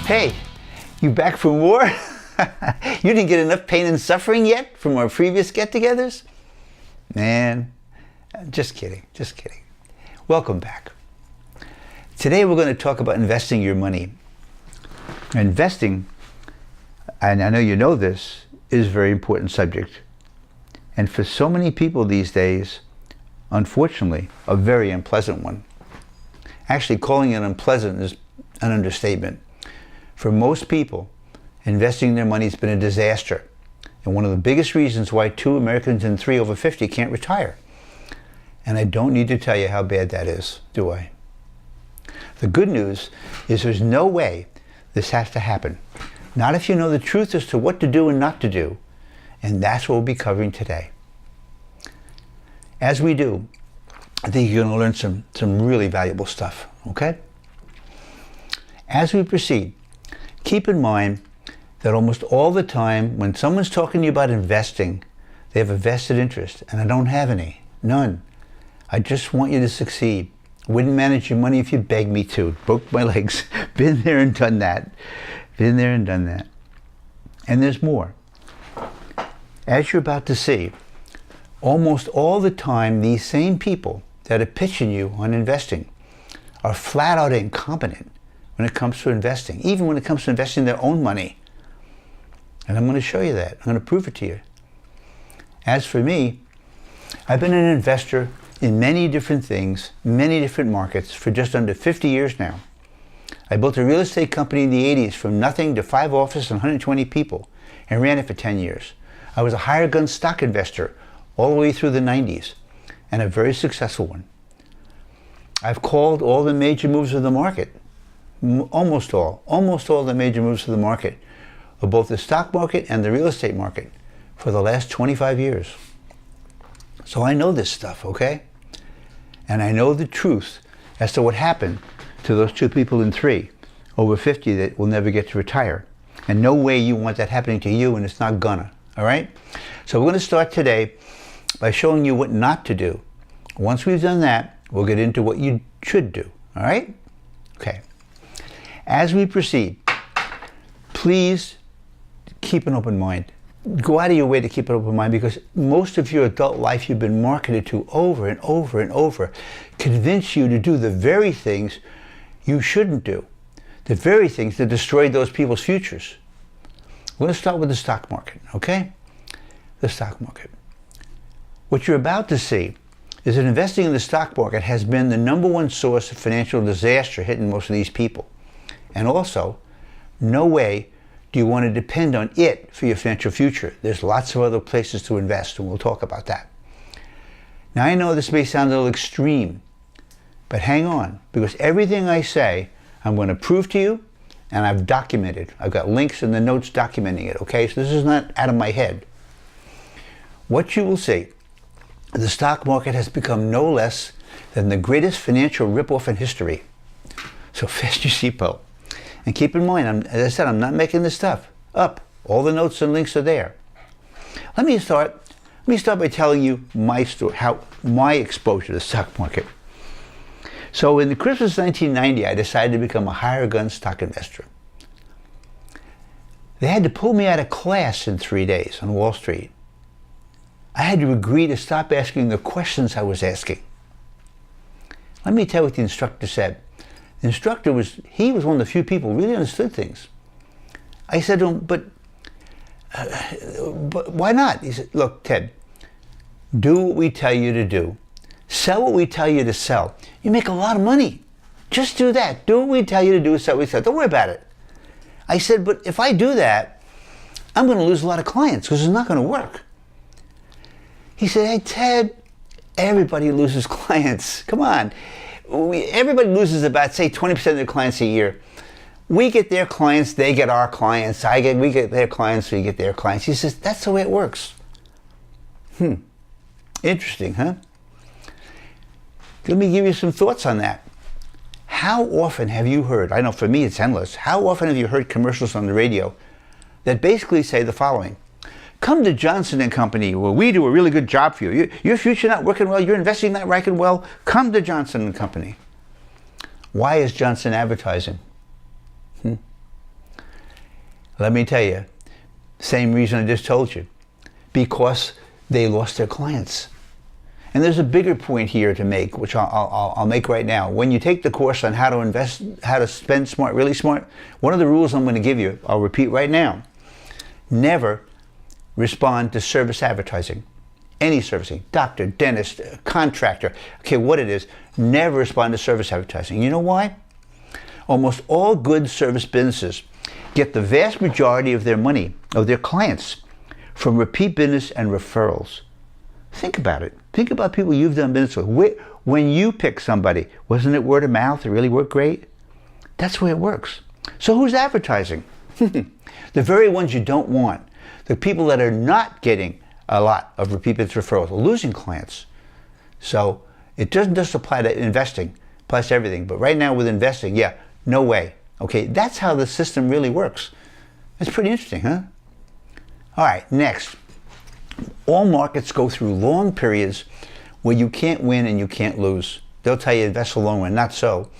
Hey, you back for more? You didn't get enough pain and suffering yet from our previous get-togethers? Man, just kidding, just kidding. Welcome back. Today we're going to talk about investing your money. Investing, and I know you know this, is a very important subject. And for so many people these days, unfortunately, a very unpleasant one. Actually, calling it unpleasant is an understatement. For most people, investing their money has been a disaster. And one of the biggest reasons why 2 Americans in 3 over 50 can't retire. And I don't need to tell you how bad that is, do I? The good news is there's no way this has to happen. Not if you know the truth as to what to do and not to do. And that's what we'll be covering today. As we do, I think you're going to learn some really valuable stuff, okay? As we proceed, keep in mind that almost all the time when someone's talking to you about investing, they have a vested interest, and I don't have any, none. I just want you to succeed. Wouldn't manage your money if you begged me to. Broke my legs. Been there and done that. Been there and done that. And there's more. As you're about to see, almost all the time these same people that are pitching you on investing are flat out incompetent when it comes to investing, even when it comes to investing their own money. And I'm going to show you that. I'm going to prove it to you. As for me, I've been an investor in many different things, many different markets for just under 50 years now. I built a real estate company in the 80s from nothing to 5 offices and 120 people and ran it for 10 years. I was a higher gun stock investor all the way through the 90s and a very successful one. I've called all the major moves of the market. Almost all the major moves of the market, of both the stock market and the real estate market, for the last 25 years. So I know this stuff, okay? And I know the truth as to what happened to those 2 people in 3 over 50 that will never get to retire. And no way you want that happening to you, and it's not gonna, all right? So we're going to start today by showing you what not to do. Once we've done that, we'll get into what you should do, all right? Okay. As we proceed, please keep an open mind. Go out of your way to keep an open mind, because most of your adult life you've been marketed to over and over and over convince you to do the very things you shouldn't do, the very things that destroyed those people's futures. We're going to start with the stock market, okay? The stock market. What you're about to see is that investing in the stock market has been the #1 source of financial disaster hitting most of these people. And also, no way do you want to depend on it for your financial future. There's lots of other places to invest, and we'll talk about that. Now, I know this may sound a little extreme, but hang on, because everything I say, I'm going to prove to you, and I've documented. I've got links in the notes documenting it, okay? So this is not out of my head. What you will see, the stock market has become no less than the greatest financial ripoff in history. So fasten your seatbelt. And keep in mind, as I said, I'm not making this stuff up. All the notes and links are there. Let me start by telling you my story, how my exposure to the stock market. So in the Christmas 1990, I decided to become a higher gun stock investor. They had to pull me out of class in 3 days on Wall Street. I had to agree to stop asking the questions I was asking. Let me tell you what the instructor said. The instructor was one of the few people who really understood things. I said to him, but why not? He said, look, Ted, do what we tell you to do. Sell what we tell you to sell. You make a lot of money. Just do that. Do what we tell you to do, sell what we sell. Don't worry about it. I said, but if I do that, I'm going to lose a lot of clients because it's not going to work. He said, hey, Ted, everybody loses clients. Come on. Everybody loses about, say, 20% of their clients a year. We get their clients, they get our clients. We get their clients, we get their clients. He says, that's the way it works. Interesting, huh? Let me give you some thoughts on that. How often have you heard, I know for me it's endless, how often have you heard commercials on the radio that basically say the following: come to Johnson & Company, where we do a really good job for you. Your future not working well, you're investing not working well, come to Johnson & Company. Why is Johnson advertising? Let me tell you, same reason I just told you. Because they lost their clients. And there's a bigger point here to make, which I'll make right now. When you take the course on how to invest, how to spend smart, really smart, one of the rules I'm going to give you, I'll repeat right now. Never respond to service advertising. Any servicing, doctor, dentist, contractor, okay, what it is, never respond to service advertising. You know why? Almost all good service businesses get the vast majority of their money, of their clients, from repeat business and referrals. Think about it. Think about people you've done business with. When you pick somebody, wasn't it word of mouth? It really worked great? That's the way it works. So who's advertising? The very ones you don't want. The people that are not getting a lot of repeat business referrals, losing clients. So it doesn't just apply to investing, it applies to everything. But right now with investing, yeah, no way. Okay, that's how the system really works. It's pretty interesting, huh? All right, next. All markets go through long periods where you can't win and you can't lose. They'll tell you invest for the long run, not so.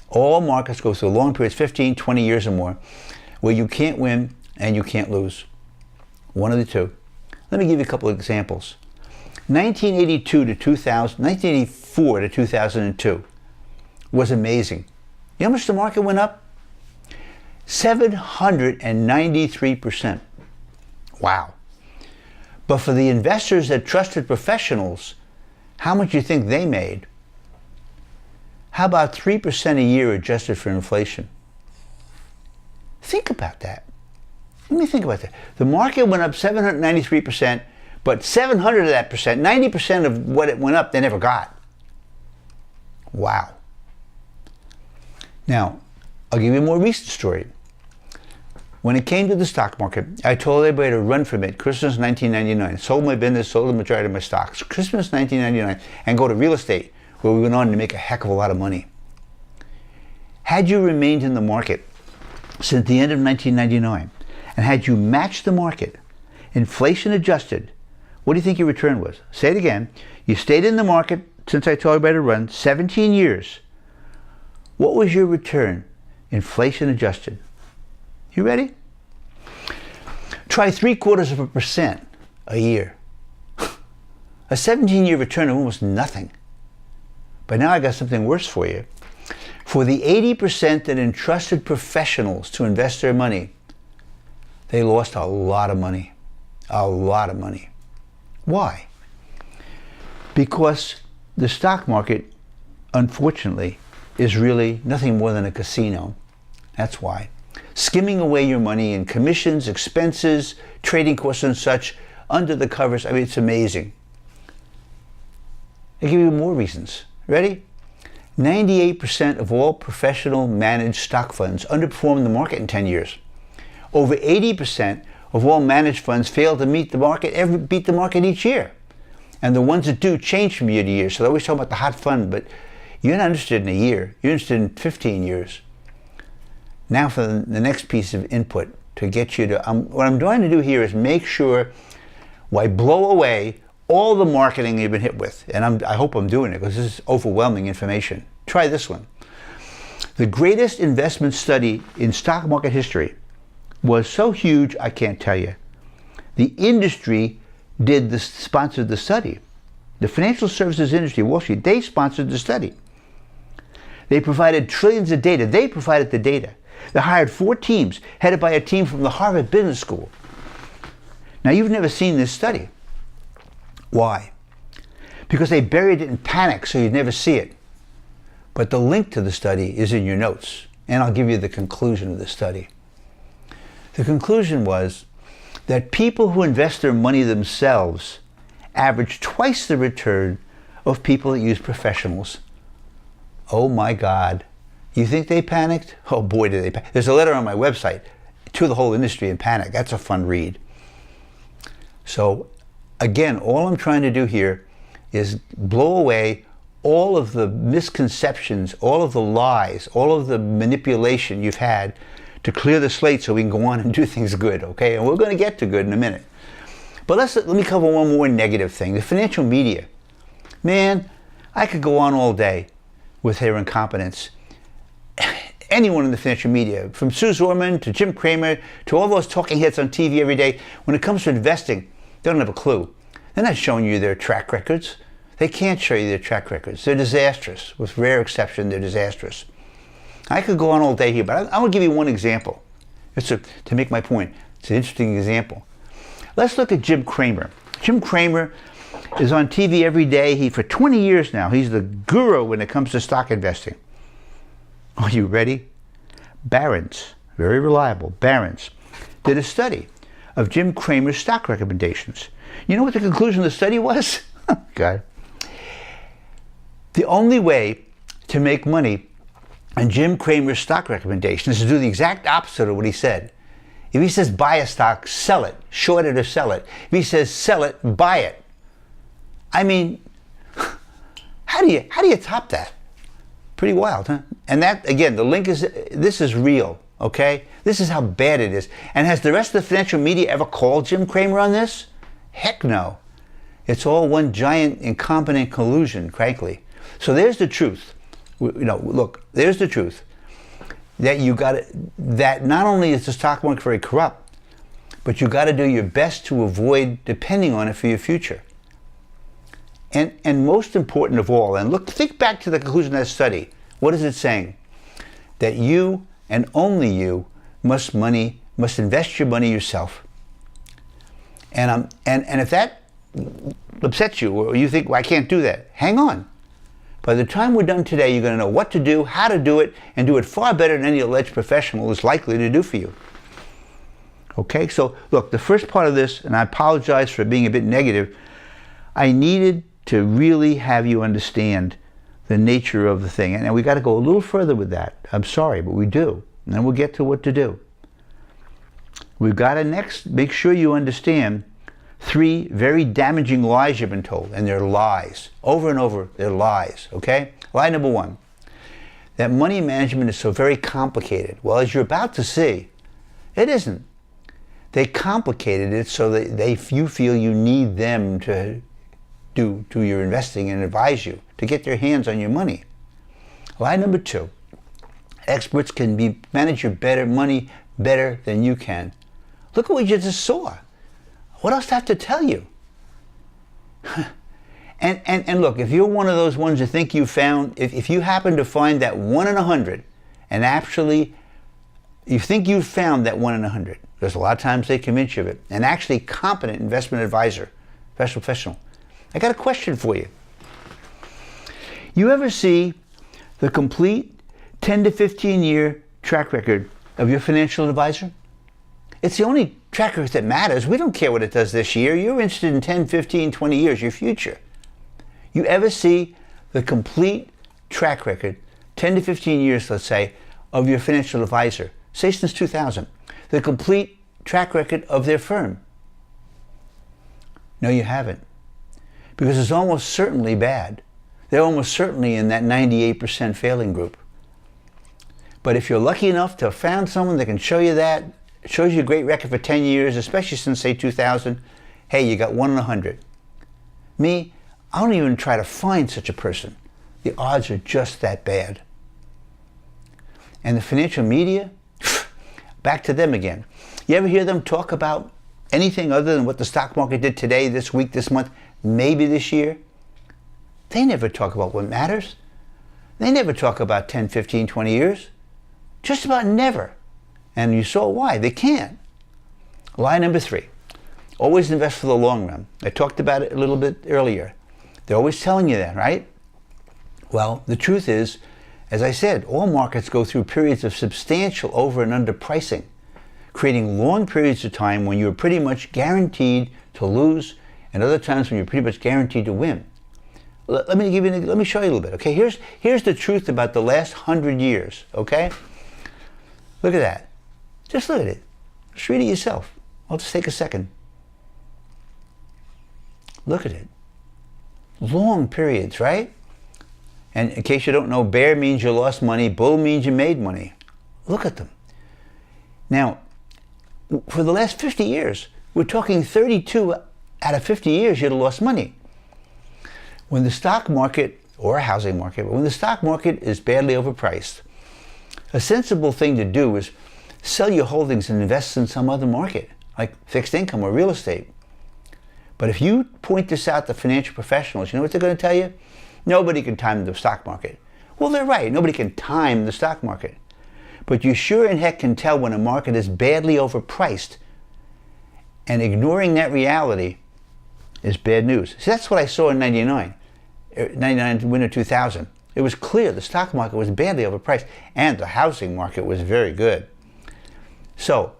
All markets go through long periods, 15, 20 years or more, where you can't win and you can't lose. One of the two. Let me give you a couple of examples. 1984 to 2002 was amazing. You know how much the market went up? 793%. Wow. But for the investors that trusted professionals, how much do you think they made? How about 3% a year adjusted for inflation? Think about that. Let me think about that. The market went up 793%, but 700 of that percent, 90% of what it went up, they never got. Wow. Now, I'll give you a more recent story. When it came to the stock market, I told everybody to run from it. Christmas 1999. Sold my business, sold the majority of my stocks. Christmas 1999, and go to real estate, where we went on to make a heck of a lot of money. Had you remained in the market since the end of 1999, and had you matched the market, inflation adjusted, what do you think your return was? Say it again. You stayed in the market since I told everybody to run 17 years. What was your return, inflation adjusted? You ready? Try 0.75% a year. A 17-year return of almost nothing. But now I got something worse for you. For the 80% that entrusted professionals to invest their money, they lost a lot of money. A lot of money. Why? Because the stock market, unfortunately, is really nothing more than a casino. That's why. Skimming away your money in commissions, expenses, trading costs and such, under the covers. I mean, it's amazing. I'll give you more reasons. Ready? 98% of all professional managed stock funds underperformed the market in 10 years. Over 80% of all managed funds fail to beat the market each year. And the ones that do change from year to year. So they always talk about the hot fund, but you're not interested in a year. You're interested in 15 years. Now for the next piece of input to get you to, what I'm trying to do here is make sure I blow away all the marketing you've been hit with. And I hope I'm doing it because this is overwhelming information. Try this one. The greatest investment study in stock market history was so huge, I can't tell you. The industry sponsored the study. The financial services industry, Wall Street, they sponsored the study. They provided trillions of data. They provided the data. They hired 4 teams, headed by a team from the Harvard Business School. Now, you've never seen this study. Why? Because they buried it in panic so you'd never see it. But the link to the study is in your notes, and I'll give you the conclusion of the study. The conclusion was that people who invest their money themselves average twice the return of people that use professionals. Oh my God. You think they panicked? Oh boy, did they panic. There's a letter on my website to the whole industry in panic. That's a fun read. So again, all I'm trying to do here is blow away all of the misconceptions, all of the lies, all of the manipulation you've had to clear the slate so we can go on and do things good, okay? And we're going to get to good in a minute. But let me cover one more negative thing. The financial media. Man, I could go on all day with their incompetence. anyone in the financial media, from Sue Zorman to Jim Cramer to all those talking heads on TV every day, when it comes to investing, they don't have a clue. They're not showing you their track records. They can't show you their track records. They're disastrous. With rare exception, they're disastrous. I could go on all day here, but I will give you one example, just to make my point. It's an interesting example. Let's look at Jim Cramer. Jim Cramer is on TV every day. For 20 years now, he's the guru when it comes to stock investing. Are you ready? Barron's, very reliable, Barron's, did a study of Jim Cramer's stock recommendations. You know what the conclusion of the study was? God. The only way to make money on Jim Cramer's stock recommendations is to do the exact opposite of what he said. If he says buy a stock, sell it, short it or sell it. If he says sell it, buy it. I mean, how do you top that? Pretty wild, huh? And that, again, the link is, this is real, okay? This is how bad it is. And has the rest of the financial media ever called Jim Cramer on this? Heck no. It's all one giant incompetent collusion, frankly. So there's the truth. Look, there's the truth. That not only is the stock market very corrupt, but you got to do your best to avoid depending on it for your future. And most important of all, and look, think back to the conclusion of that study. What is it saying? That you and only you must invest your money yourself. And if that upsets you, or you think, well, I can't do that, hang on. By the time we're done today, you're going to know what to do, how to do it, and do it far better than any alleged professional is likely to do for you. Okay, so look, the first part of this, and I apologize for being a bit negative, I needed to really have you understand the nature of the thing. And we got to go a little further with that. I'm sorry, but we do. And then we'll get to what to do. We've got to next make sure you understand 3 very damaging lies you've been told. And they're lies. Over and over, they're lies. Okay? Lie number 1. That money management is so very complicated. Well, as you're about to see, it isn't. They complicated it so that you feel you need them to do your investing and advise you to get their hands on your money. Lie number 2. Experts can manage your money better than you can. Look at what you just saw. What else do I have to tell you? and look, if you're one of those ones that think you found, if you happen to find that 1 in 100, and actually you think you found that 1 in 100, because a lot of times they convince you of it, an actually competent investment advisor, professional, I got a question for you. You ever see the complete 10 to 15 year track record of your financial advisor? It's the only track record that matters. We don't care what it does this year. You're interested in 10, 15, 20 years, your future. You ever see the complete track record, 10 to 15 years, let's say, of your financial advisor, say since 2000, the complete track record of their firm? No, you haven't. Because it's almost certainly bad. They're almost certainly in that 98% failing group. But if you're lucky enough to have found someone that can show you that, shows you a great record for 10 years, especially since, say, 2000, hey, you got 1 in 100. Me, I don't even try to find such a person. The odds are just that bad. And the financial media, back to them again. You ever hear them talk about anything other than what the stock market did today, this week, this month, maybe this year? They never talk about what matters. They never talk about 10, 15, 20 years. Just about never. And you saw why. They can't. Lie number 3. Always invest for the long run. I talked about it a little bit earlier. They're always telling you that, right? Well, the truth is, as I said, all markets go through periods of substantial over and under pricing, creating long periods of time when you're pretty much guaranteed to lose, and other times when you're pretty much guaranteed to win. Let me show you a little bit, okay? Here's the truth about the last 100 years, okay? Look at that. Just look at it. Just read it yourself. I'll just take a second. Look at it. Long periods, right? And in case you don't know, bear means you lost money, bull means you made money. Look at them. Now, for the last 50 years, we're talking 32 out of 50 years you'd have lost money. When the stock market, or a housing market, but when the stock market is badly overpriced, A sensible thing to do is sell your holdings and invest in some other market, like fixed income or real estate. But if you point this out to financial professionals, you know what they're going to tell you? Nobody can time the stock market. Well, they're right. Nobody can time the stock market. But you sure in heck can tell when a market is badly overpriced. And ignoring that reality is bad news. See, that's what I saw in 99 winter 2000. It was clear the stock market was badly overpriced and the housing market was very good. So,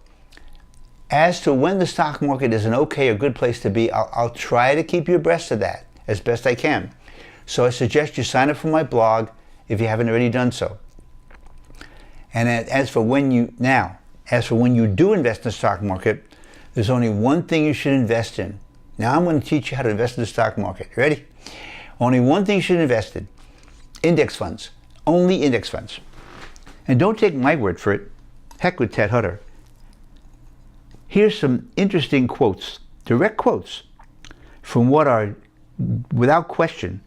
as to when the stock market is an okay or good place to be, I'll try to keep you abreast of that as best I can. So I suggest you sign up for my blog if you haven't already done so. And as for when you do invest in the stock market, there's only one thing you should invest in. Now I'm going to teach you how to invest in the stock market. Ready? Only one thing you should invest in. Index funds. Only index funds. And don't take my word for it. Heck with Ted Hutter. Here's some interesting quotes, direct quotes, from what are, without question,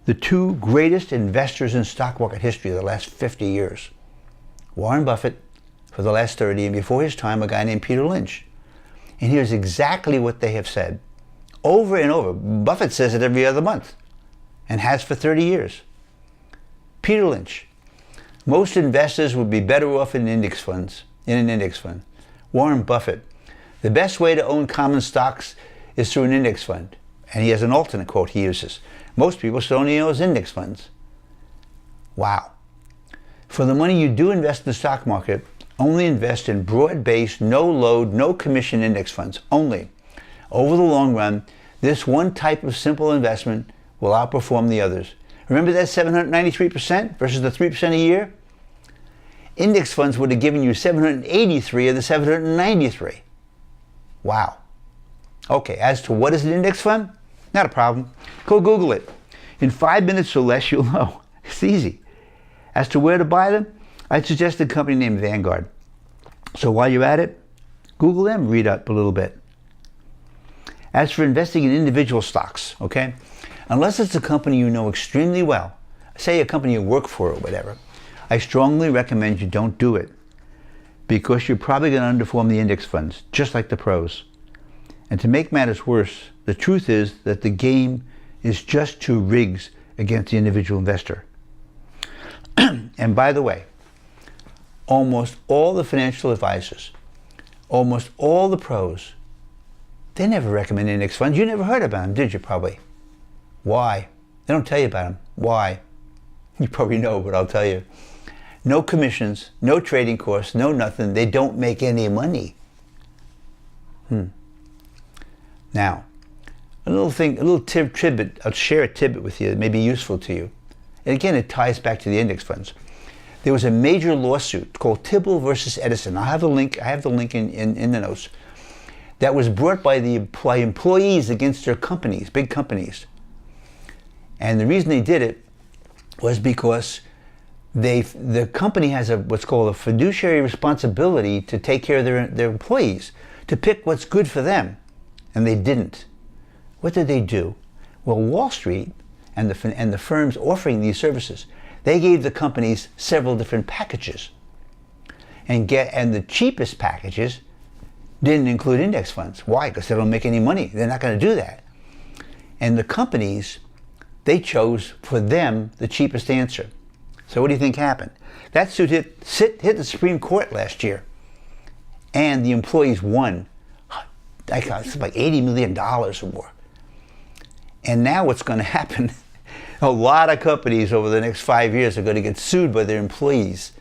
the two greatest investors in stock market history of the last 50 years. Warren Buffett for the last 30, and before his time, a guy named Peter Lynch. And here's exactly what they have said. Over and over. Buffett says it every other month, and has for 30 years. Peter Lynch. Most investors would be better off in an index fund. Warren Buffett. The best way to own common stocks is through an index fund. And he has an alternate quote he uses. Most people still only know index funds. Wow. For the money you do invest in the stock market, only invest in broad-based, no-load, no-commission index funds. Only. Over the long run, this one type of simple investment will outperform the others. Remember that 793% versus the 3% a year? Index funds would have given you 783 of the 793. Wow. Okay, as to what is an index fund? Not a problem. Go Google it. In 5 minutes or less, you'll know. It's easy. As to where to buy them, I'd suggest a company named Vanguard. So while you're at it, Google them, read up a little bit. As for investing in individual stocks, okay, unless it's a company you know extremely well, say a company you work for or whatever, I strongly recommend you don't do it, because you're probably going to underperform the index funds, just like the pros. And to make matters worse, the truth is that the game is just two rigs against the individual investor. And by the way, almost all the financial advisors, almost all the pros, they never recommend index funds. You never heard about them, did you, probably? Why? They don't tell you about them. Why? You probably know, but I'll tell you. No commissions, no trading costs, no nothing. They don't make any money. Now, a little tidbit, I'll share a tidbit with you that may be useful to you. And again, it ties back to the index funds. There was a major lawsuit called Tibble versus Edison. I have the link in the notes. That was brought by the employees against their companies, big companies. And the reason they did it was because the company has what's called a fiduciary responsibility to take care of their employees, to pick what's good for them. And they didn't. What did they do? Well, Wall Street and the firms offering these services, they gave the companies several different packages. And the cheapest packages didn't include index funds. Why? Because they don't make any money. They're not going to do that. And the companies, they chose for them the cheapest answer. So what do you think happened? That suit hit the Supreme Court last year. And the employees won. It's like $80 million or more. And now what's going to happen, a lot of companies over the next 5 years are going to get sued by their employees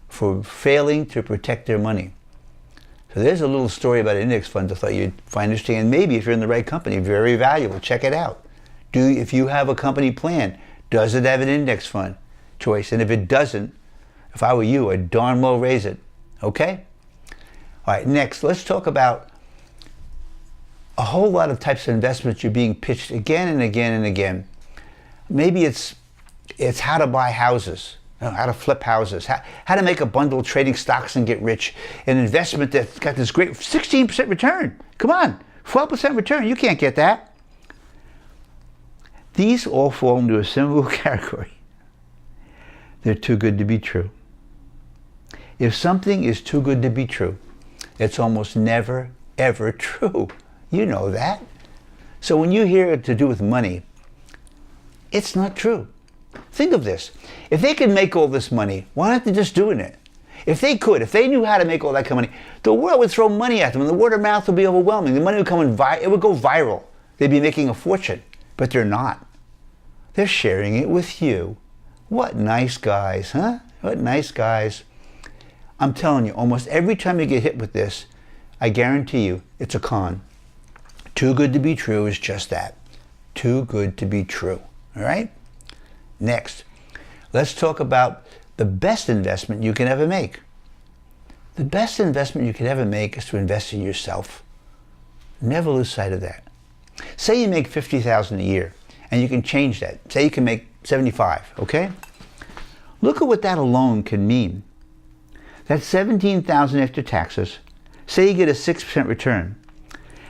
for failing to protect their money. So there's a little story about index funds I thought you'd find interesting, and maybe if you're in the right company, very valuable. Check it out. If you have a company plan, does it have an index fund choice? And if it doesn't, if I were you, I'd darn well raise it. Okay? All right, next, let's talk about a whole lot of types of investments you're being pitched again and again and again. Maybe it's how to buy houses, how to flip houses, how to make a bundle of trading stocks and get rich, an investment that's got this great 16% return. Come on, 12% return, you can't get that. These all fall into a single category. They're too good to be true. If something is too good to be true, it's almost never, ever true. You know that. So when you hear it to do with money, it's not true. Think of this. If they could make all this money, why aren't they just doing it? If they could, if they knew how to make all that kind of money, the world would throw money at them and the word of mouth would be overwhelming. The money would come in, it would go viral. They'd be making a fortune, but they're not. They're sharing it with you. What nice guys, huh? What nice guys. I'm telling you, almost every time you get hit with this, I guarantee you, it's a con. Too good to be true is just that. Too good to be true, all right? Next, let's talk about the best investment you can ever make. The best investment you can ever make is to invest in yourself. Never lose sight of that. Say you make $50,000 a year, and you can change that. Say you can make 75, okay? Look at what that alone can mean. That's $17,000 after taxes. Say you get a 6% return.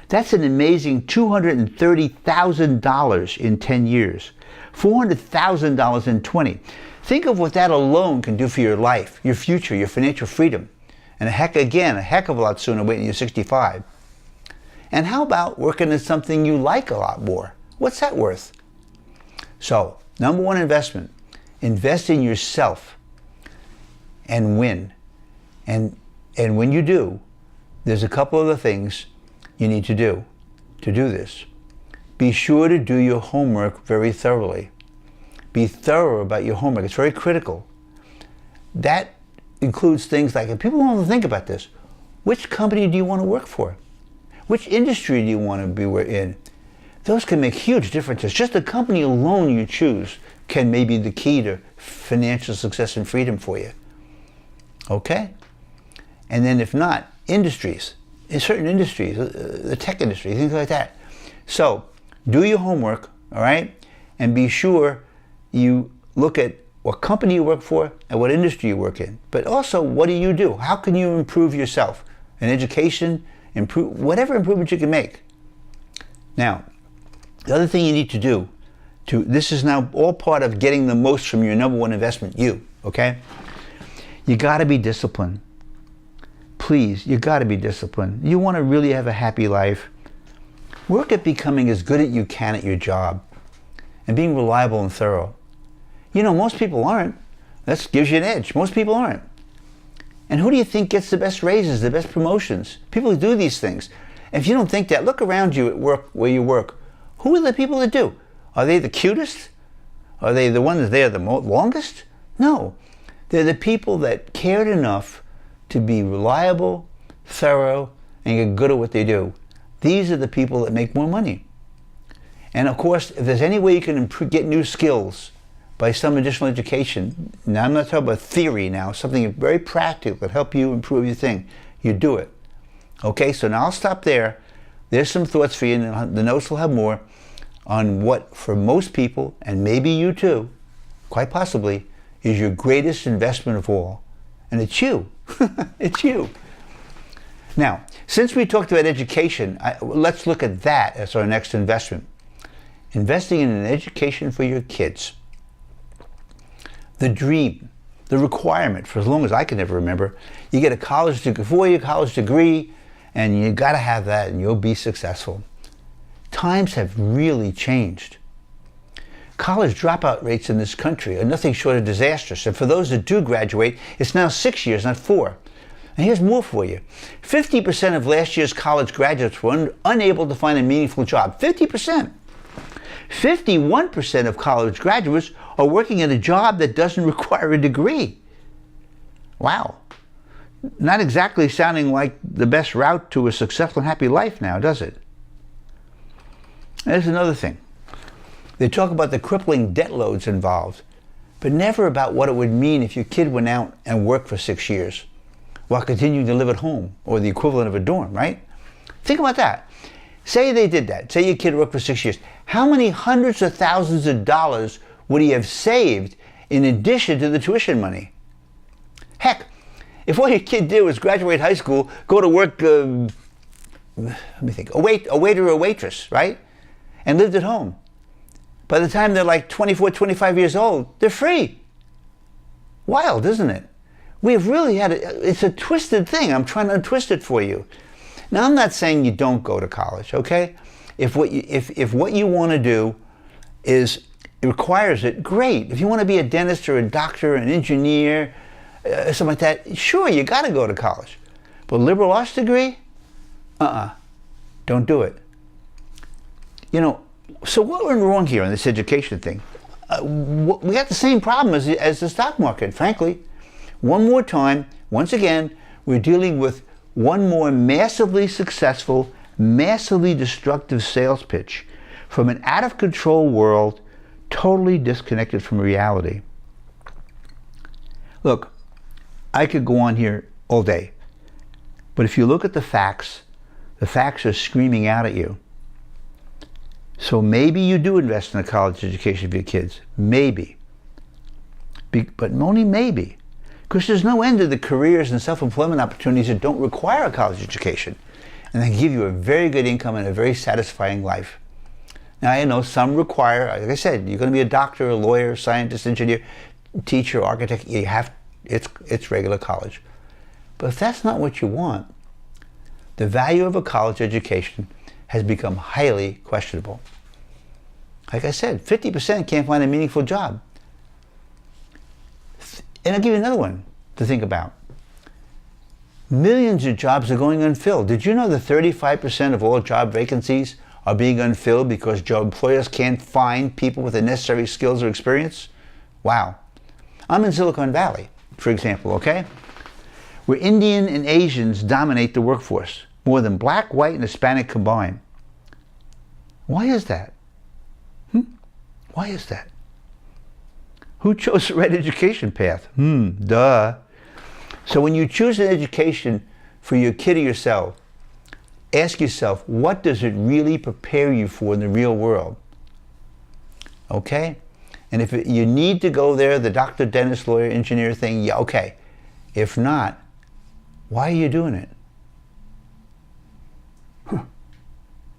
That's an amazing $230,000 in 10 years. $400,000 in 20. Think of what that alone can do for your life, your future, your financial freedom. And a heck of a lot sooner waiting you're 65. And how about working in something you like a lot more? What's that worth? So, number one investment, invest in yourself and win. And when you do, there's a couple other things you need to do this. Be sure to do your homework very thoroughly. Be thorough about your homework. It's very critical. That includes things like, if people want to think about this, which company do you want to work for? Which industry do you want to be in? Those can make huge differences. Just the company alone you choose can maybe be the key to financial success and freedom for you. Okay? And then if not, industries. In certain industries, the tech industry, things like that. So, do your homework, all right? And be sure you look at what company you work for and what industry you work in. But also, what do you do? How can you improve yourself? In education, improve whatever improvement you can make. Now, the other thing you need to do, this is now all part of getting the most from your number one investment, you, okay? You gotta be disciplined. Please, you gotta be disciplined. You wanna really have a happy life. Work at becoming as good as you can at your job and being reliable and thorough. You know, most people aren't. That gives you an edge. Most people aren't. And who do you think gets the best raises, the best promotions? People who do these things. And if you don't think that, look around you at work, where you work. Who are the people that do? Are they the cutest? Are they the ones there the longest? No. They're the people that cared enough to be reliable, thorough, and get good at what they do. These are the people that make more money. And of course, if there's any way you can get new skills by some additional education, now I'm not talking about theory now, something very practical that help you improve your thing, you do it. Okay, so now I'll stop there. There's some thoughts for you, and the notes will have more on what, for most people, and maybe you too, quite possibly, is your greatest investment of all. And it's you. It's you. Now, since we talked about education, let's look at that as our next investment. Investing in an education for your kids. The dream, the requirement, for as long as I can ever remember, you get a college degree, 4-year college degree, and you got to have that and you'll be successful. Times have really changed. College dropout rates in this country are nothing short of disastrous. And for those that do graduate, it's now 6 years, not 4. And here's more for you. 50% of last year's college graduates were unable to find a meaningful job. 50%. 51% of college graduates are working in a job that doesn't require a degree. Wow. Not exactly sounding like the best route to a successful and happy life now, does it? There's another thing. They talk about the crippling debt loads involved, but never about what it would mean if your kid went out and worked for 6 years while continuing to live at home, or the equivalent of a dorm, right? Think about that. Say they did that. Say your kid worked for 6 years. How many hundreds of thousands of dollars would he have saved in addition to the tuition money? Heck, if all your kid did was graduate high school, go to work, let me think, a waiter or a waitress, right? And lived at home. By the time they're like 24, 25 years old, they're free. Wild, isn't it? We've really had it's a twisted thing. I'm trying to untwist it for you. Now, I'm not saying you don't go to college, okay? If what you want to do is, it requires it, great. If you want to be a dentist or a doctor, an engineer, something like that, sure, you got to go to college. But liberal arts degree? Don't do it. You know, so what went wrong here on this education thing? We got the same problem as the stock market, frankly. One more time, once again, we're dealing with one more massively successful, massively destructive sales pitch from an out-of-control world, totally disconnected from reality. Look, I could go on here all day, but if you look at the facts are screaming out at you. So maybe you do invest in a college education for your kids. Maybe. But only maybe. Because there's no end to the careers and self-employment opportunities that don't require a college education. And they give you a very good income and a very satisfying life. Now, I know some require, like I said, you're going to be a doctor, a lawyer, scientist, engineer, teacher, architect. You have, it's regular college. But if that's not what you want, the value of a college education has become highly questionable. Like I said, 50% can't find a meaningful job. And I'll give you another one to think about. Millions of jobs are going unfilled. Did you know that 35% of all job vacancies are being unfilled because job employers can't find people with the necessary skills or experience? Wow. I'm in Silicon Valley, for example, okay? Where Indian and Asians dominate the workforce, more than black, white, and Hispanic combined. Why is that? Why is that? Who chose the right education path? Duh. So when you choose an education for your kid or yourself, ask yourself, what does it really prepare you for in the real world? Okay? And if you need to go there, the doctor, dentist, lawyer, engineer thing, yeah, okay. If not, why are you doing it?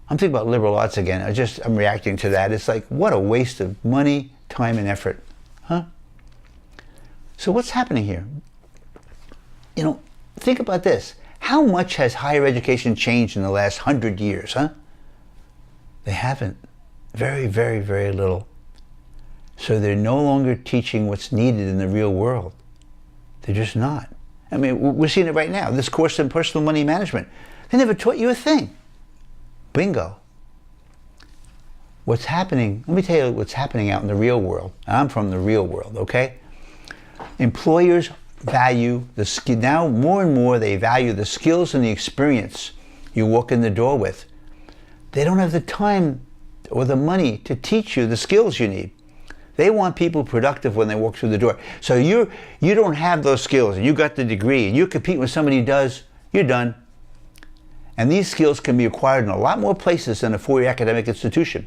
I'm thinking about liberal arts again. I'm reacting to that. It's like, what a waste of money, time, and effort. So what's happening here? You know, think about this. How much has higher education changed in the last 100 years, They haven't. Very, very, very little. So they're no longer teaching what's needed in the real world. They're just not. I mean, we're seeing it right now. This course in personal money management. They never taught you a thing. Bingo. What's happening, let me tell you what's happening out in the real world. I'm from the real world, okay? Employers value the skill. Now more and more they value the skills and the experience you walk in the door with. They don't have the time or the money to teach you the skills you need. They want people productive when they walk through the door. So you don't have those skills and you got the degree and you compete with somebody who does, you're done. And these skills can be acquired in a lot more places than a four-year academic institution.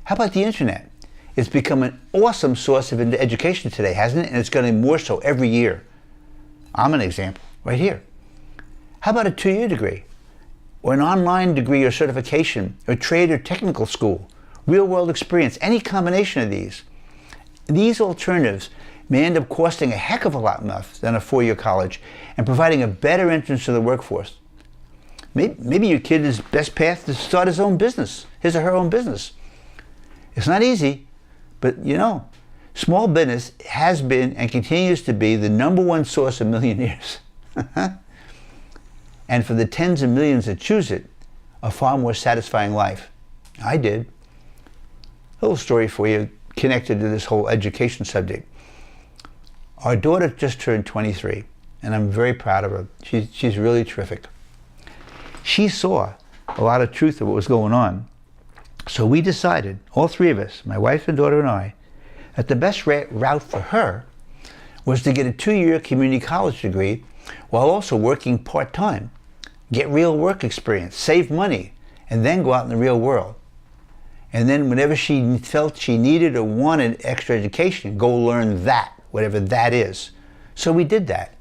How about the internet? It's become an awesome source of education today, hasn't it? And it's getting more so every year. I'm an example right here. How about a 2-year degree? Or an online degree or certification, or trade or technical school, real-world experience, any combination of these. These alternatives may end up costing a heck of a lot less than a 4-year college and providing a better entrance to the workforce. Maybe your kid's best path to start his own business, his or her own business. It's not easy, but you know, small business has been and continues to be the #1 source of millionaires. And for the tens of millions that choose it, a far more satisfying life. I did. A little story for you connected to this whole education subject. Our daughter just turned 23, and I'm very proud of her. She's really terrific. She saw a lot of truth of what was going on. So we decided, all three of us, my wife and daughter and I, that the best route for her was to get a 2-year community college degree while also working part-time, get real work experience, save money, and then go out in the real world. And then whenever she felt she needed or wanted extra education, go learn that, whatever that is. So we did that.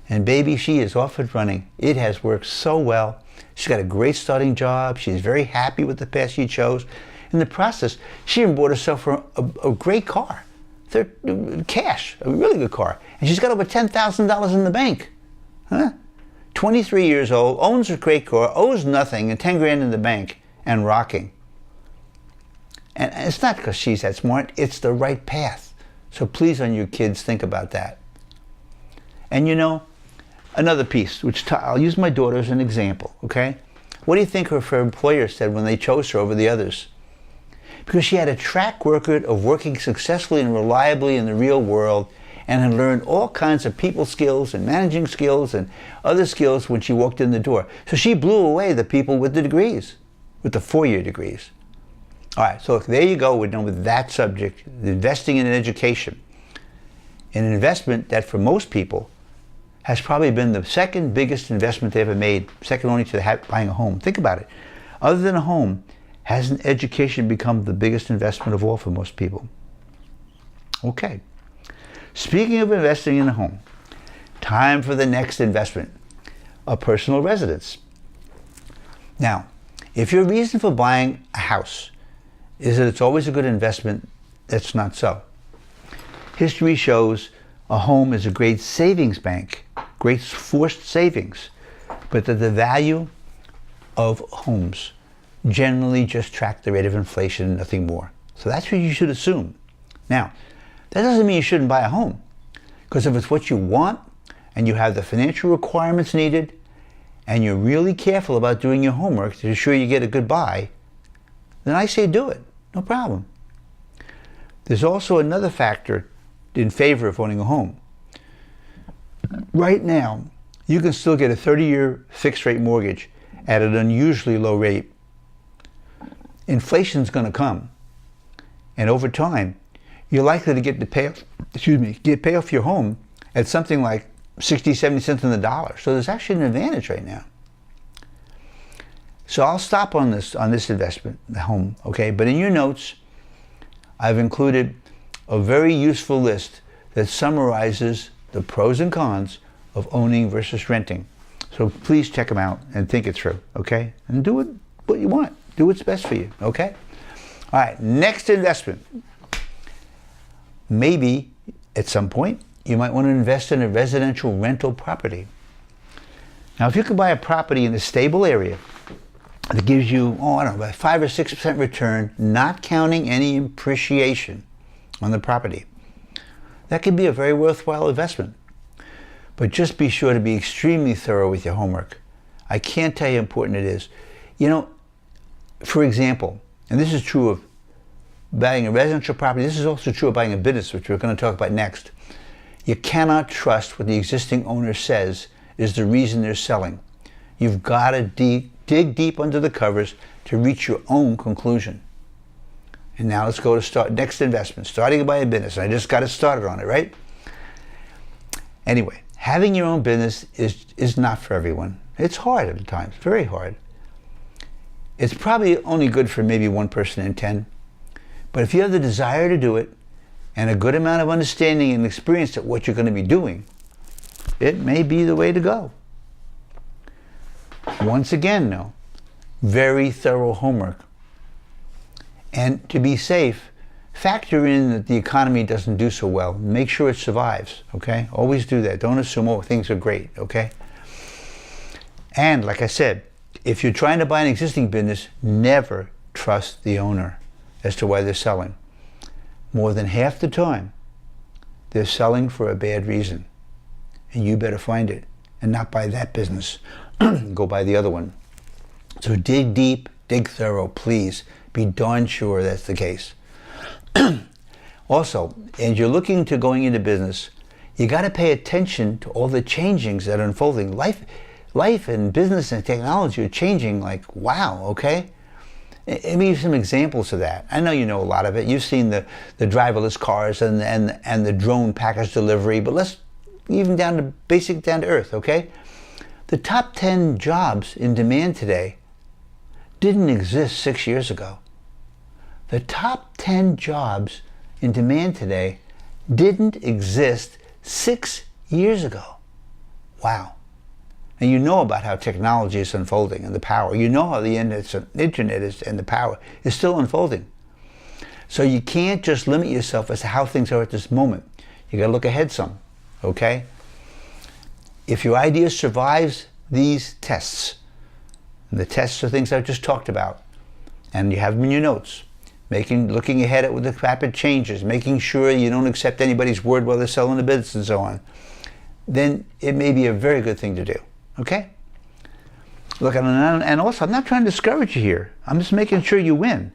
And baby, she is off and running. It has worked so well. She's got a great starting job. She's very happy with the path she chose. In the process, she even bought herself a great car. cash, a really good car. And she's got over $10,000 in the bank. Huh? 23 years old, owns a great car, owes nothing, and 10 grand in the bank, and rocking. And it's not because she's that smart, it's the right path. So please, on your kids, think about that. And you know, another piece, which I'll use my daughter as an example, okay? What do you think her employer said when they chose her over the others? Because she had a track record of working successfully and reliably in the real world, and had learned all kinds of people skills and managing skills and other skills when she walked in the door. So she blew away the people with the degrees, with the 4-year degrees. All right, so there you go. We're done with that subject, investing in education. An investment that for most people has probably been the second biggest investment they ever made, second only to buying a home. Think about it. Other than a home, hasn't education become the biggest investment of all for most people? Okay. Speaking of investing in a home, time for the next investment, a personal residence. Now, if your reason for buying a house is that it's always a good investment, that's not so. History shows a home is a great savings bank, great forced savings, but that the value of homes generally just track the rate of inflation, nothing more. So that's what you should assume. Now, that doesn't mean you shouldn't buy a home, because if it's what you want and you have the financial requirements needed and you're really careful about doing your homework to ensure you get a good buy, then I say do it, no problem. There's also another factor in favor of owning a home. Right now, you can still get a 30-year fixed rate mortgage at an unusually low rate. Inflation's going to come, and over time, you're likely to get pay off your home at something like 60, 70 cents on the dollar. So there's actually an advantage right now. So I'll stop on this investment, the home, okay? But in your notes, I've included a very useful list that summarizes the pros and cons of owning versus renting. So please check them out and think it through, okay? And do what you want. Do what's best for you, okay? All right, next investment. Maybe at some point you might want to invest in a residential rental property. Now, if you could buy a property in a stable area that gives you, I don't know, about 5 or 6% return, not counting any appreciation on the property, that could be a very worthwhile investment. But just be sure to be extremely thorough with your homework. I can't tell you how important it is. You know, for example, and this is true of buying a residential property, this is also true of buying a business, which we're going to talk about next. You cannot trust what the existing owner says is the reason they're selling. You've got to dig deep under the covers to reach your own conclusion. And now let's go to next investment, starting to buy a business. I just got it started on it, right? Anyway, having your own business is not for everyone. It's hard at times, very hard. It's probably only good for maybe 1 person in 10. But if you have the desire to do it and a good amount of understanding and experience at what you're going to be doing, it may be the way to go. Once again, though, very thorough homework. And to be safe, factor in that the economy doesn't do so well. Make sure it survives, okay? Always do that. Don't assume, things are great, okay? And like I said, if you're trying to buy an existing business, never trust the owner as to why they're selling. More than half the time, they're selling for a bad reason. And you better find it and not buy that business. Go buy the other one. So dig deep, dig thorough, please. Be darn sure that's the case. Also, as you're looking to going into business, you got to pay attention to all the changings that are unfolding. Life and business and technology are changing like wow, okay? Let me give you some examples of that. I know you know a lot of it. You've seen the driverless cars and the drone package delivery, but let's even down to earth, okay? The top 10 jobs in demand today didn't exist 6 years ago. The top 10 jobs in demand today didn't exist 6 years ago. Wow. And you know about how technology is unfolding and the power. You know how the internet is, and the power is still unfolding. So you can't just limit yourself as to how things are at this moment. You got to look ahead some, okay? If your idea survives these tests, and the tests are things I've just talked about, and you have them in your notes, looking ahead at with the rapid changes, making sure you don't accept anybody's word while they're selling the business and so on, then it may be a very good thing to do, okay? Look, and also, I'm not trying to discourage you here. I'm just making sure you win.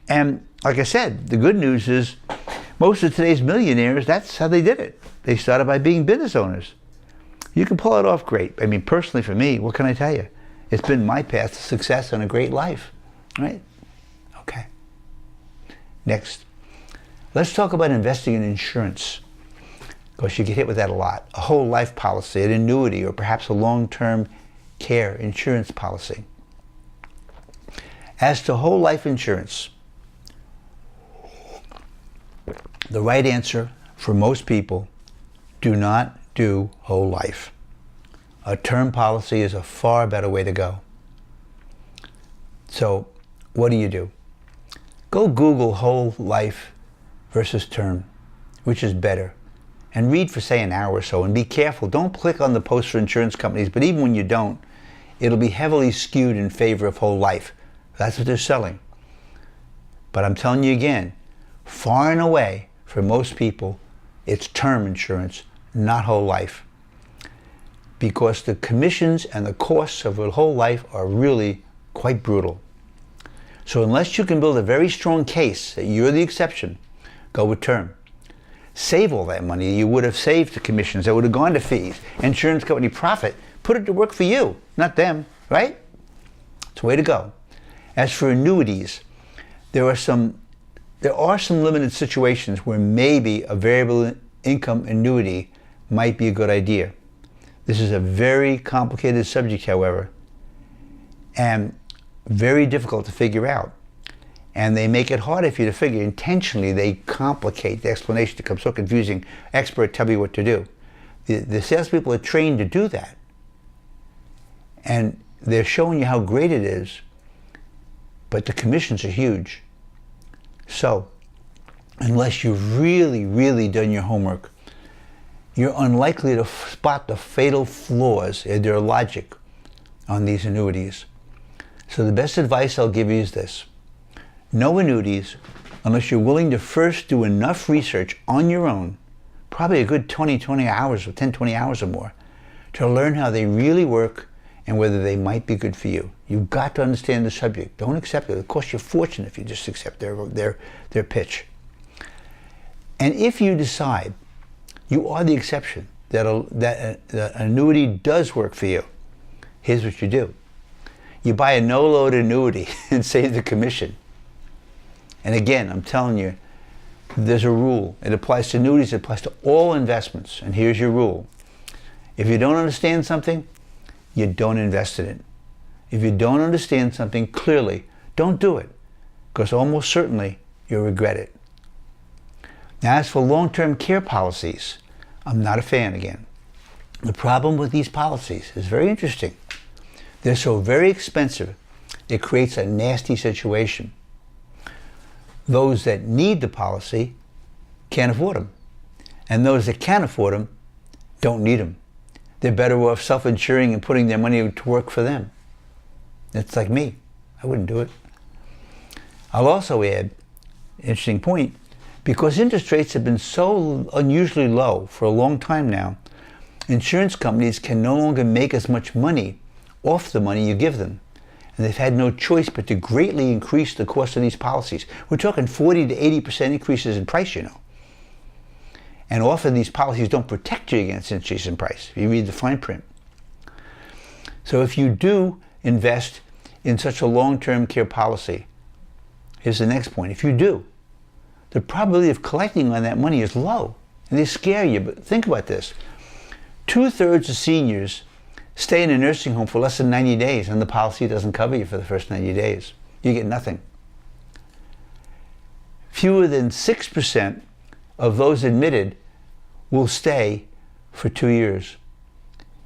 And like I said, the good news is most of today's millionaires, that's how they did it. They started by being business owners. You can pull it off great. I mean, personally for me, what can I tell you? It's been my path to success and a great life, right? Okay. Next, let's talk about investing in insurance. Because you get hit with that a lot. A whole life policy, an annuity, or perhaps a long-term care insurance policy. As to whole life insurance, the right answer for most people, do not do whole life. A term policy is a far better way to go. So what do? Go Google whole life versus term, which is better, and read for say an hour or so, and be careful. Don't click on the posts for insurance companies, but even when you don't, it'll be heavily skewed in favor of whole life. That's what they're selling. But I'm telling you again, far and away, for most people, it's term insurance, not whole life. Because the commissions and the costs of a whole life are really quite brutal. So unless you can build a very strong case that you're the exception, go with term. Save all that money you would have saved to commissions that would have gone to fees, insurance company profit, put it to work for you, not them, right? It's the way to go. As for annuities, there are some limited situations where maybe a variable income annuity might be a good idea. This is a very complicated subject, however, and very difficult to figure out. And they make it harder for you to figure. Intentionally, they complicate the explanation to become so confusing. Expert tell you what to do. The salespeople are trained to do that. And they're showing you how great it is, but the commissions are huge. So, unless you've really, really done your homework, you're unlikely to spot the fatal flaws in their logic on these annuities. So the best advice I'll give you is this. No annuities unless you're willing to first do enough research on your own, probably a good 20 hours or 10, 20 hours or more, to learn how they really work and whether they might be good for you. You've got to understand the subject. Don't accept it. It'll cost you a fortune if you just accept their pitch. And if you decide you are the exception, that an annuity does work for you, here's what you do. You buy a no-load annuity and save the commission. And again, I'm telling you, there's a rule. It applies to annuities, it applies to all investments. And here's your rule. If you don't understand something, you don't invest in it. If you don't understand something clearly, don't do it, because almost certainly you'll regret it. Now, as for long-term care policies, I'm not a fan again. The problem with these policies is very interesting. They're so very expensive, it creates a nasty situation. Those that need the policy can't afford them. And those that can afford them don't need them. They're better off self-insuring and putting their money to work for them. It's like me. I wouldn't do it. I'll also add, interesting point, because interest rates have been so unusually low for a long time now, insurance companies can no longer make as much money off the money you give them. And they've had no choice but to greatly increase the cost of these policies. We're talking 40 to 80% increases in price, you know. And often these policies don't protect you against increase in price, if you read the fine print. So if you do invest in such a long-term care policy, here's the next point. If you do, the probability of collecting on that money is low. And they scare you, but think about this. 2/3 of seniors stay in a nursing home for less than 90 days, and the policy doesn't cover you for the first 90 days. You get nothing. Fewer than 6% of those admitted will stay for 2 years.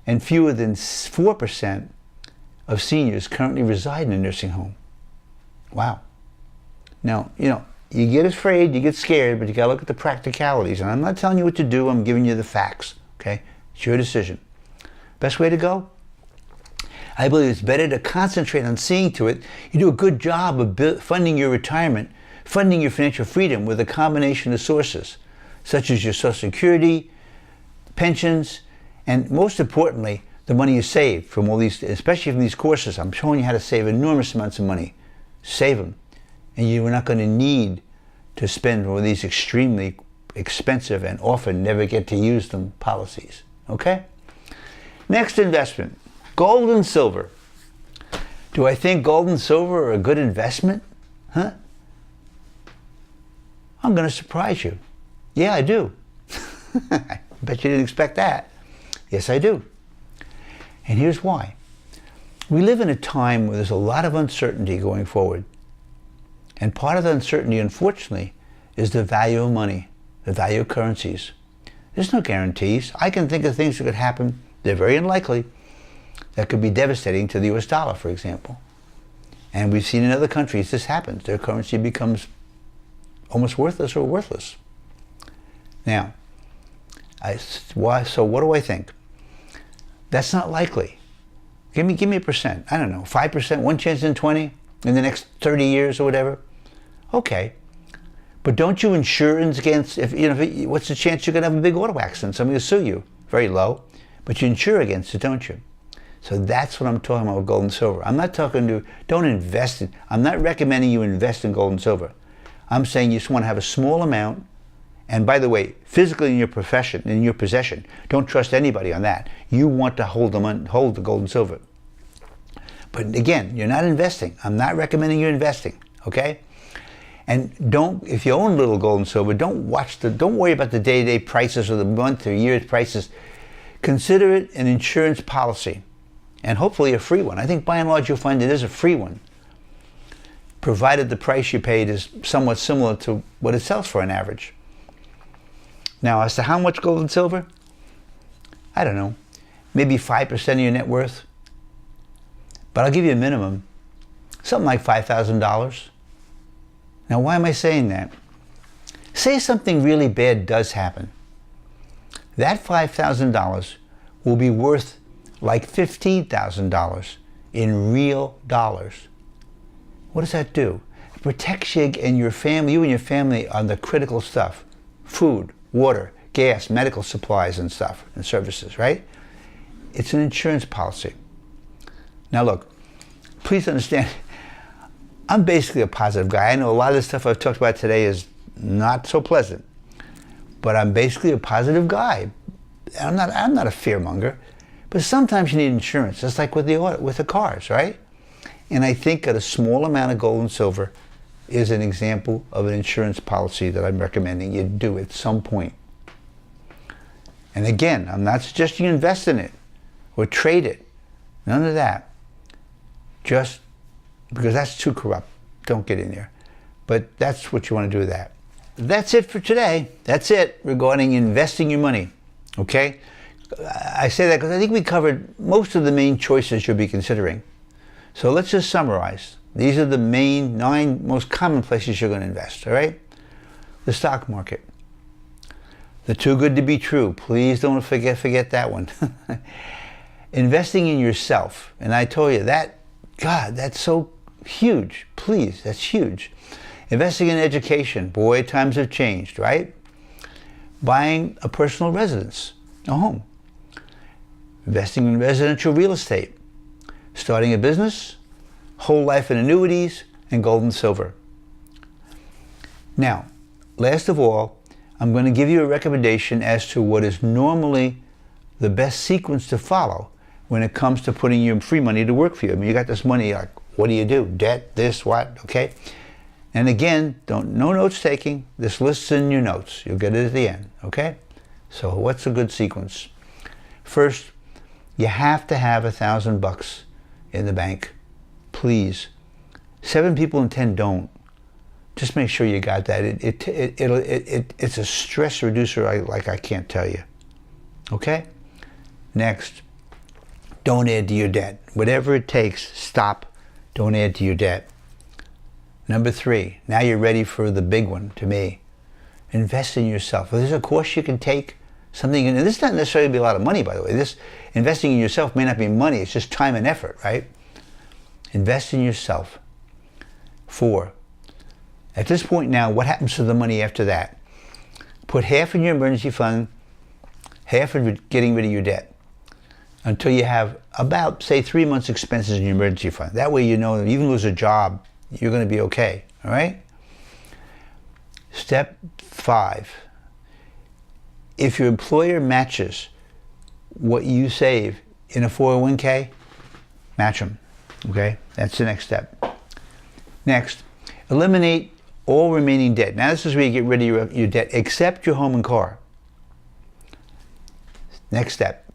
And fewer than 4% of seniors currently reside in a nursing home. Wow. Now, you get afraid, you get scared, but you got to look at the practicalities. And I'm not telling you what to do, I'm giving you the facts, okay? It's your decision. Best way to go? I believe it's better to concentrate on seeing to it you do a good job of funding your retirement, funding your financial freedom with a combination of sources, such as your Social Security, pensions, and most importantly, the money you save from all these, especially from these courses. I'm showing you how to save enormous amounts of money. Save them. And you're not going to need to spend all these extremely expensive and often never get to use them policies. Okay? Next investment, gold and silver. Do I think gold and silver are a good investment? Huh? I'm going to surprise you. Yeah, I do. I bet you didn't expect that. Yes, I do. And here's why. We live in a time where there's a lot of uncertainty going forward. And part of the uncertainty, unfortunately, is the value of money, the value of currencies. There's no guarantees. I can think of things that could happen, they're very unlikely, that could be devastating to the US dollar, for example. And we've seen in other countries this happens. Their currency becomes almost worthless or worthless. Now, so what do I think? That's not likely. Give me a percent. I don't know, 5%, one chance in 20 in the next 30 years or whatever. Okay. But don't you insure against, what's the chance you're going to have a big auto accident? Somebody will sue you. Very low. But you insure against it, don't you? So that's what I'm talking about with gold and silver. I'm not don't invest in, I'm not recommending you invest in gold and silver. I'm saying you just want to have a small amount. And by the way, physically in your possession, don't trust anybody on that. You want to hold the gold and silver. But again, you're not investing. I'm not recommending you investing, okay? And if you own a little gold and silver, don't worry about the day-to-day prices or the month or year's prices. Consider it an insurance policy, and hopefully a free one. I think by and large you'll find it is a free one, provided the price you paid is somewhat similar to what it sells for on average. Now, as to how much gold and silver, I don't know, maybe 5% of your net worth. But I'll give you a minimum, something like $5,000. Now, why am I saying that? Say something really bad does happen. That $5,000 will be worth like $15,000 in real dollars. What does that do? It protects you and your family on the critical stuff. Food, water, gas, medical supplies and stuff and services, right? It's an insurance policy. Now look, please understand, I'm basically a positive guy. I know a lot of the stuff I've talked about today is not so pleasant, but I'm basically a positive guy. I'm not a fearmonger, but sometimes you need insurance, just like with the cars, right? And I think that a small amount of gold and silver is an example of an insurance policy that I'm recommending you do at some point. And again, I'm not suggesting you invest in it or trade it. None of that. Just because that's too corrupt. Don't get in there. But that's what you want to do with that. That's it for today. That's it regarding investing your money. Okay? I say that because I think we covered most of the main choices you'll be considering. So let's just summarize. These are the main 9 most common places you're going to invest, all right? The stock market. The too good to be true. Please don't forget that one. Investing in yourself. And I told you that, God, that's so huge. Please, that's huge. Investing in education. Boy, times have changed, right? Buying a personal residence, a home. Investing in residential real estate. Starting a business. Whole life in annuities, and gold and silver. Now, last of all, I'm going to give you a recommendation as to what is normally the best sequence to follow when it comes to putting your free money to work for you. I mean, you got this money, like, what do you do? Debt, this, what, okay? And again, no notes taking. This list's in your notes. You'll get it at the end, okay? So what's a good sequence? First, you have to have $1,000 in the bank. Please. 7 people in 10 don't. Just make sure you got that. It's a stress reducer like I can't tell you. Okay? Next, don't add to your debt. Whatever it takes, stop. Don't add to your debt. Number 3, now you're ready for the big one to me. Invest in yourself. There's a course you can take, something, and this is not necessarily be a lot of money, by the way. This investing in yourself may not be money, it's just time and effort, right? Invest in yourself. 4, at this point now, what happens to the money after that? Put half in your emergency fund, half in getting rid of your debt, until you have about, say, 3 months expenses in your emergency fund. That way you know that even lose a job, you're going to be okay, all right? Step 5, if your employer matches what you save in a 401k, match them, okay? That's the next step. Next, eliminate all remaining debt. Now this is where you get rid of your debt, except your home and car. Next step,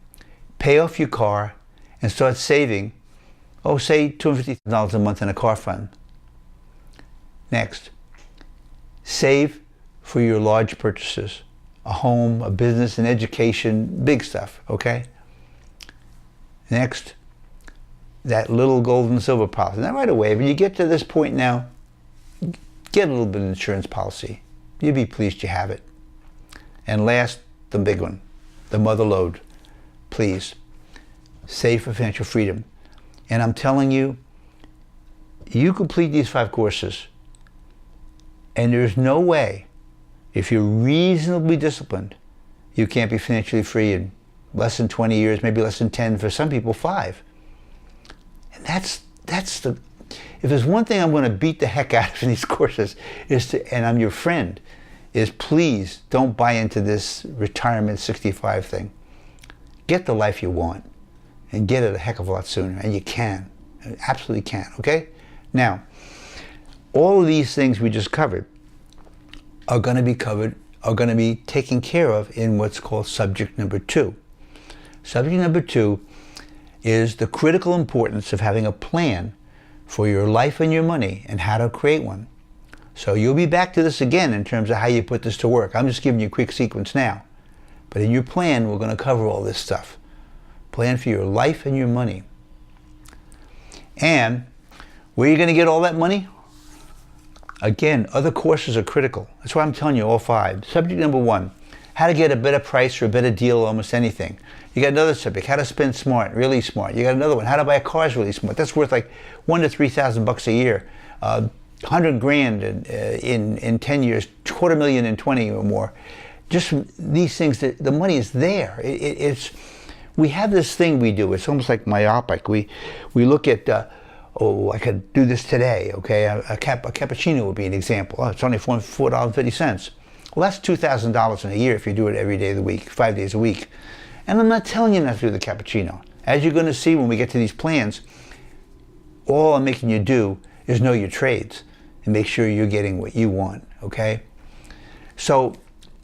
pay off your car and start saving, say $250,000 a month in a car fund. Next, save for your large purchases, a home, a business, an education, big stuff, okay? Next, that little gold and silver policy. Now right away, when you get to this point now, get a little bit of insurance policy. You'll be pleased you have it. And last, the big one, the mother lode. Please, save for financial freedom. And I'm telling you, you complete these 5 courses, and there's no way, if you're reasonably disciplined, you can't be financially free in less than 20 years, maybe less than 10, for some people 5. And that's the, if there's one thing I'm going to beat the heck out of in these courses, and I'm your friend, is please don't buy into this retirement 65 thing. Get the life you want, and get it a heck of a lot sooner, and you can, absolutely can, okay? Now, all of these things we just covered are going to be taken care of in what's called subject number 2. Subject number 2 is the critical importance of having a plan for your life and your money and how to create one. So you'll be back to this again in terms of how you put this to work. I'm just giving you a quick sequence now. But in your plan, we're going to cover all this stuff. Plan for your life and your money. And where are you going to get all that money? Again, other courses are critical. That's why I'm telling you all 5. Subject number 1, how to get a better price or a better deal on almost anything. You got another subject, how to spend smart, really smart. You got another one, how to buy a car is really smart. That's worth like $1,000 to $3,000 a year. 100 grand in 10 years, $250,000 in 20 or more. Just these things, the money is there. We have this thing we do. It's almost like myopic. We look at, I could do this today, okay? A cappuccino would be an example. It's only $4.50. Well, that's $2,000 in a year if you do it every day of the week, 5 days a week. And I'm not telling you not to do the cappuccino. As you're going to see when we get to these plans, all I'm making you do is know your trades and make sure you're getting what you want, okay? So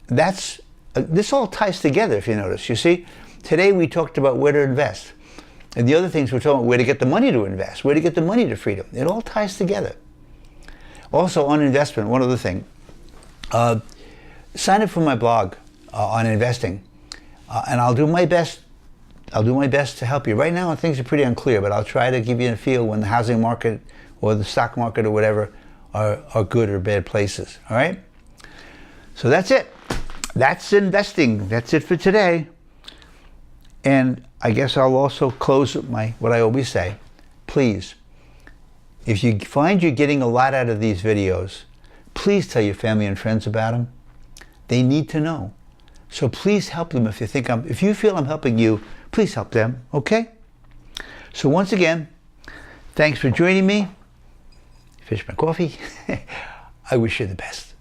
that's, this all ties together if you notice. You see, today we talked about where to invest. And the other things we're talking about, where to get the money to invest, where to get the money to freedom. It all ties together. Also on investment, one other thing. Sign up for my blog on investing. And I'll do my best. I'll do my best to help you. Right now things are pretty unclear, but I'll try to give you a feel when the housing market or the stock market or whatever are good or bad places. All right? So that's it. That's investing. That's it for today. And I guess I'll also close with what I always say. Please, if you find you're getting a lot out of these videos, please tell your family and friends about them. They need to know. So please help them if you feel I'm helping you, please help them, okay? So once again, thanks for joining me. Fish my coffee. I wish you the best.